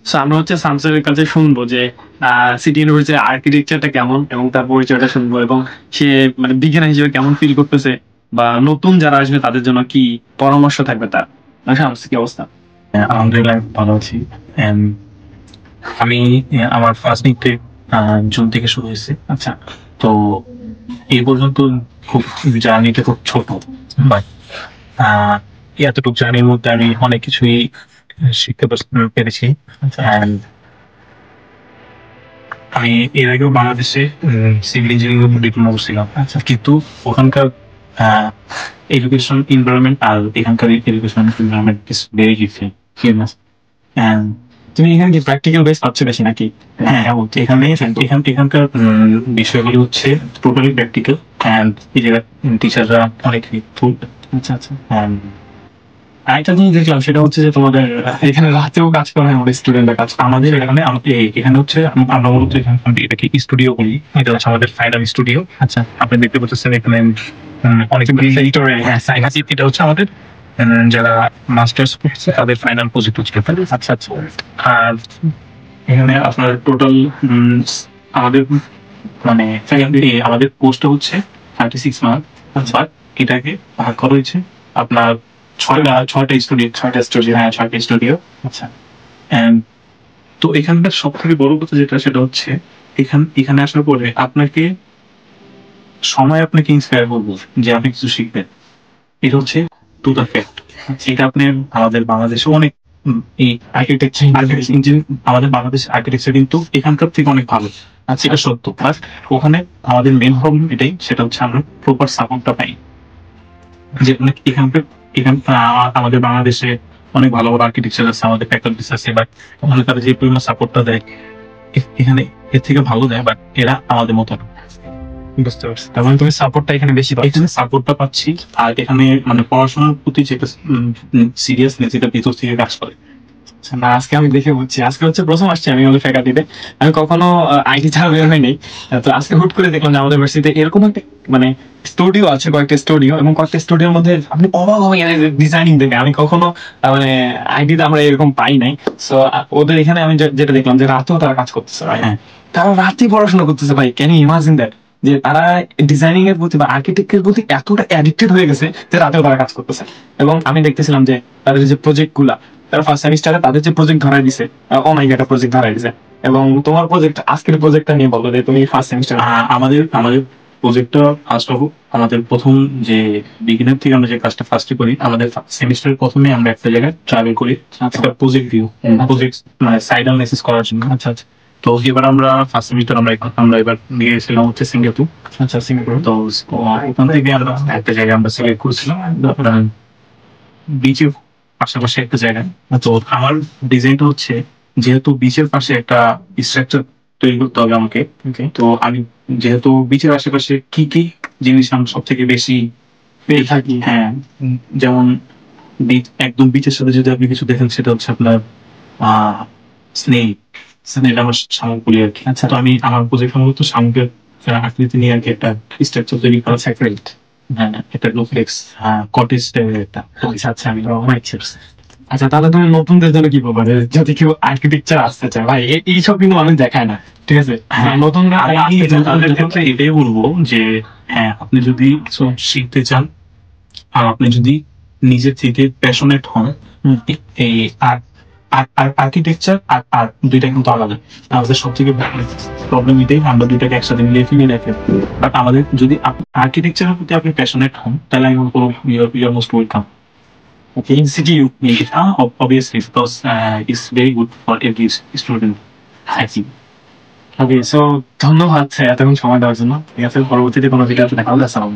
So আমরা হচ্ছে শামসুরের কাছে শুনবো যে সিটি ইউনিভার্সিটির আর্কিটেকচারটা কেমন এবং তার পরিচয়টা শুনবো, এবং সে মানে বিজ্ঞানী হিসেবে কেমন ফিল করতেছে, বা নতুন যারা আসবে তাদের জন্য কি পরামর্শ থাকবে তার। শামস, কি অবস্থা? আলহামদুলিল্লাহ ভালো আছি। And আমি আমার ফার্স্ট ইনটেক জুন থেকে শুরু হয়েছে। আচ্ছা। তো এই পর্যন্ত খুব জার্নিটা খুব ছোট, বাট এতটুকু জার্নির মধ্যে আমি অনেক কিছুই শিখতে পেরেছি। And আমি এর আগেও বাংলাদেশে সিভিল ইঞ্জিনিয়ারিং ডিপ্লোমা করছিলাম। আচ্ছা। কিন্তু ওখানকার এডুকেশন এনভায়রনমেন্ট আর এখানকার education environment is very different. And তুমি এখানে কি প্র্যাকটিক্যাল বেস পাচ্ছ বেশি নাকি? হ্যাঁ, এখানকার বিষয়গুলো হচ্ছে টোটালি প্র্যাকটিক্যাল। অ্যান্ড এই জায়গার টিচাররা অনেক হেল্পফুল। আচ্ছা আচ্ছা। আরেকটা জিনিস দেখলাম, সেটা হচ্ছে যে তোমাদের এখানে রাতেও কাজ করে আমাদের স্টুডেন্টরা কাজ করে। আমাদের এখানে হচ্ছে আমরা মূলত এটাকে স্টুডিও বলি। এটা হচ্ছে আমাদের ফাইনাল স্টুডিও। আচ্ছা। আপনি দেখতে পাচ্ছেন এখানে অনেক এটা হচ্ছে আমাদের যারা মাস্টার্স করছে তাদের ফাইনাল প্রজেক্ট হচ্ছে। আচ্ছা আচ্ছা। আর এখানে আপনার টোটাল আমাদের মানে আমাদের কোর্সটা হচ্ছে 36 মান্থ, বাট এটাকে ভাগ করা হয়েছে আপনার ছয়টা স্টুডিও। আচ্ছা। And তো এখানকার সব থেকে বড় কথা যেটা, সেটা হচ্ছে এখানে আসার পরে আপনাকে আপনাকে ইন্সপায়ার করবো যে আপনি কিছু শিখবেন। এটা হচ্ছে টু দ্য ফ্যাক্ট। এটা আপনি আমাদের বাংলাদেশে অনেক এই আমাদের বাংলাদেশের আর্কিটেকচার কিন্তু এখানকার থেকে অনেক ভালো। আচ্ছা। এটা সত্য। প্লাস ওখানে আমাদের মেন প্রবলেম এটাই, সেটা হচ্ছে আমরা প্রপার সাপোর্টটা পাই। যে আমাদের বাংলাদেশে অনেক ভালো ভালো আর্কিটেকচার আছে, আমাদের ফ্যাকাল্টিস আছে, বাট ওখানে তারা যে পরিমাণ সাপোর্টটা দেয় এখানে এর থেকে ভালো দেয়, বাট এরা আমাদের মতো না। বুঝতে পারছি, তার মানে তুমি সাপোর্টটা এখানে বেশি পাচ্ছ। এখানে সাপোর্টটা পাচ্ছি, আর এখানে মানে পড়াশোনার প্রতি যেটা সিরিয়াসনেস, এটা ভিতর থেকে কাজ করে। না, আজকে আমি দেখে বুঝছি। আজকে হচ্ছে প্রথম আসছি আমি আমাদের ফ্যাকাল্টিতে। আমি কখনো আইটি ছাড়া বের হয়নি। তো আজকে হুট করে দেখলাম যে আমাদের ইউনিভার্সিটিতে এরকম একটা মানে স্টুডিও আছে, কয়েকটা স্টুডিও, এবং কয়েকটা স্টুডিওর মধ্যে আপনি অবাক হবেন ডিজাইনিং দেখে। আমি কখনো মানে আইটিতে আমরা এরকম পাই নাই। সো ওদের এখানে আমি যেটা দেখলাম যে রাতেও তারা কাজ করতেছে ভাই। হ্যাঁ, তারা রাতে পড়াশোনা করতেছে ভাই। Can you imagine that? যে তারা ডিজাইনিং এর প্রতি বা আর্কিটেক্টের প্রতি এতটা অ্যাডিক্টেড হয়ে গেছে যে রাতেও তারা কাজ করতেছে। এবং আমি দেখতেছিলাম যে তাদের যে প্রজেক্ট গুলা, তারা ফার্স্ট সেমিস্টারে তাদের যে প্রজেক্ট ধরাই দিছে, অনেক একটা প্রজেক্ট ধরাই দিছে। এবং তোমার প্রজেক্ট, আজকের প্রজেক্টটা নিয়ে বলো যে তুমি ফার্স্ট সেমিস্টার। আমাদের প্রজেক্টটা ফার্স্ট অফ আমাদের প্রথম যে বিগিনার থেকে আমরা যে কাজটা ফার্স্টে করি, আমাদের সেমিস্টারের প্রথমে আমরা একটা জায়গায় ট্রাভেল করি, একটা প্রজেক্ট ভিউ, প্রজেক্ট মানে সাইড অ্যানালাইসিস করার জন্য। আচ্ছা আচ্ছা। তো এবার আমরা ফার্স্ট সেমিস্টার আমরা এবার নিয়ে গেছিলাম হচ্ছে সিঙ্গাপুর। আচ্ছা, সিঙ্গাপুর। তো ওখান থেকে আমরা একটা জায়গায় আমরা সিলেক্ট করেছিলাম বিচের পাশাপাশি একটা জায়গায়। তো আমার ডিজাইনটা হচ্ছে, যেহেতু বিচের পাশে একটা স্ট্রাকচার তৈরি করতে হবে আমাকে, তো আমি যেহেতু বিচের আশেপাশে কি কি জিনিস আমরা সব থেকে বেশি পেয়ে থাকি, হ্যাঁ, যেমন একদম বিচের সাথে যদি আপনি কিছু দেখেন, সেটা হচ্ছে আপনার স্নেক আমার শামুক বলি আর কি। আচ্ছা। তো আমি আমার প্রজেক্ট মূলত শামুকের আকৃতি নিয়ে আর কি একটা স্ট্রাকচার তৈরি করা, স্যাক্রেট, হ্যাঁ, একটা ডুপ্লেক্স কটেজ টাইপের একটা। আচ্ছা আচ্ছা, আমি আচ্ছা, তাহলে তুমি নতুনদের জন্য কি বলবো? যদি কেউ আর্কিটেকচার আসতে চায় ভাই, এইসব কিন্তু মানুষ দেখায় না, ঠিক আছে? নতুনরা তাদের ক্ষেত্রে এটাই বলবো যে হ্যাঁ, আপনি যদি শিখতে চান আর আপনি যদি নিজের থেকে প্যাশনেট হন, এই আর্কিটেকচার আর আর্ট দুইটা কিন্তু আলাদা। আমাদের সব থেকে প্রবলেম এটাই, আমরা দুইটাকে একসাথে মিলিয়ে ফিরিয়ে রাখি। বাট আমাদের যদি আর্কিটেকচারের প্রতি আপনি প্যাশনেট হন, তাহলে আমি বলবো you are most welcome. Okay, in CTU. Obviously, because it's very good for every student, I think. Okay, so ধন্যবাদ এতক্ষণ সময় দেওয়ার জন্য। ঠিক আছে, পরবর্তীতে কোনো ভিডিওতে দেখা হবে। আসসালাম।